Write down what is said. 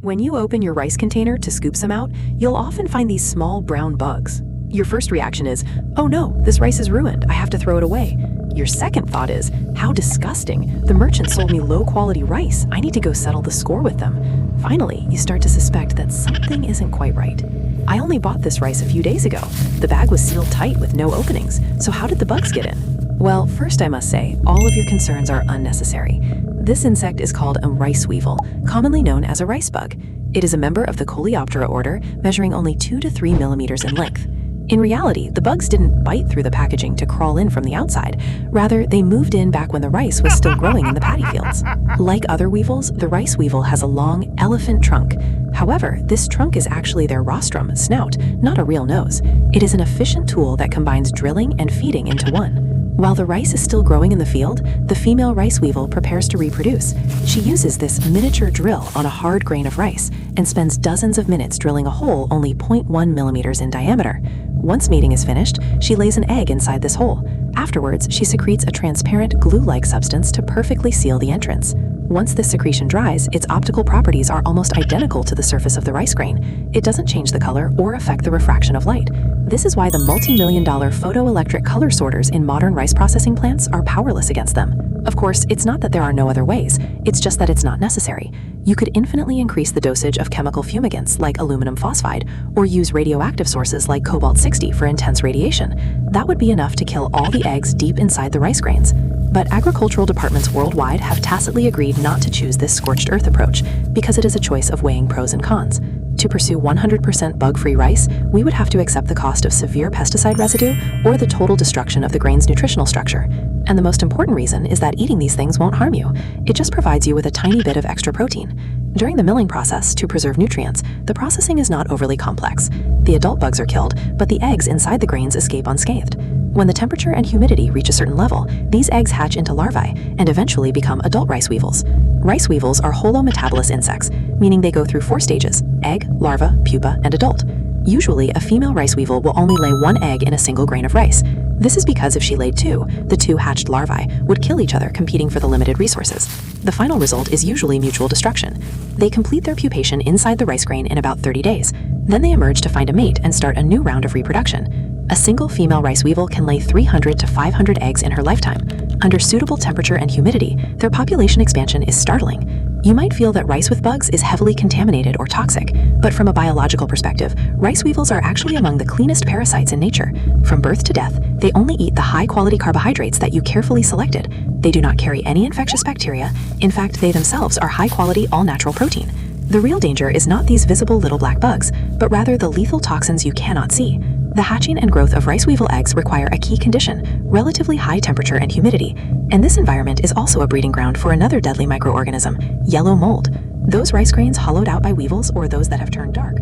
When you open your rice container to scoop some out, you'll often find these small brown bugs. Your first reaction is, oh no, this rice is ruined, I have to throw it away. Your second thought is, how disgusting, the merchant sold me low-quality rice, I need to go settle the score with them. Finally, you start to suspect that something isn't quite right. I only bought this rice a few days ago. The bag was sealed tight with no openings, so how did the bugs get in? Well, first I must say, all of your concerns are unnecessary. This insect is called a rice weevil, commonly known as a rice bug. It is a member of the Coleoptera order, measuring only 2 to 3 millimeters in length. In reality, the bugs didn't bite through the packaging to crawl in from the outside. Rather, they moved in back when the rice was still growing in the paddy fields. Like other weevils, the rice weevil has a long, elephant trunk. However, this trunk is actually their rostrum, snout, not a real nose. It is an efficient tool that combines drilling and feeding into one. While the rice is still growing in the field, the female rice weevil prepares to reproduce. She uses this miniature drill on a hard grain of rice and spends dozens of minutes drilling a hole only 0.1 millimeters in diameter. Once mating is finished, she lays an egg inside this hole. Afterwards, she secretes a transparent glue-like substance to perfectly seal the entrance. Once this secretion dries, its optical properties are almost identical to the surface of the rice grain. It doesn't change the color or affect the refraction of light. This is why the multi-million-dollar photoelectric color sorters in modern rice processing plants are powerless against them. Of course, it's not that there are no other ways, it's just that it's not necessary. You could infinitely increase the dosage of chemical fumigants like aluminum phosphide, or use radioactive sources like cobalt-60 for intense radiation. That would be enough to kill all the eggs deep inside the rice grains. But agricultural departments worldwide have tacitly agreed not to choose this scorched earth approach because it is a choice of weighing pros and cons. To pursue 100% bug-free rice, we would have to accept the cost of severe pesticide residue or the total destruction of the grain's nutritional structure. And the most important reason is that eating these things won't harm you. It just provides you with a tiny bit of extra protein. During the milling process, to preserve nutrients, the processing is not overly complex. The adult bugs are killed, but the eggs inside the grains escape unscathed. When the temperature and humidity reach a certain level, these eggs hatch into larvae and eventually become adult rice weevils. Rice weevils are holometabolous insects, meaning they go through 4 stages: egg, larva, pupa, and adult. Usually, a female rice weevil will only lay 1 egg in a single grain of rice. This is because if she laid 2, the 2 hatched larvae would kill each other, competing for the limited resources. The final result is usually mutual destruction. They complete their pupation inside the rice grain in about 30 days. Then they emerge to find a mate and start a new round of reproduction. A single female rice weevil can lay 300 to 500 eggs in her lifetime. Under suitable temperature and humidity, their population expansion is startling. You might feel that rice with bugs is heavily contaminated or toxic, but from a biological perspective, rice weevils are actually among the cleanest parasites in nature. From birth to death, they only eat the high-quality carbohydrates that you carefully selected. They do not carry any infectious bacteria. In fact, they themselves are high-quality, all-natural protein. The real danger is not these visible little black bugs, but rather the lethal toxins you cannot see. The hatching and growth of rice weevil eggs require a key condition: relatively high temperature and humidity. And this environment is also a breeding ground for another deadly microorganism, yellow mold. Those rice grains hollowed out by weevils, or those that have turned dark,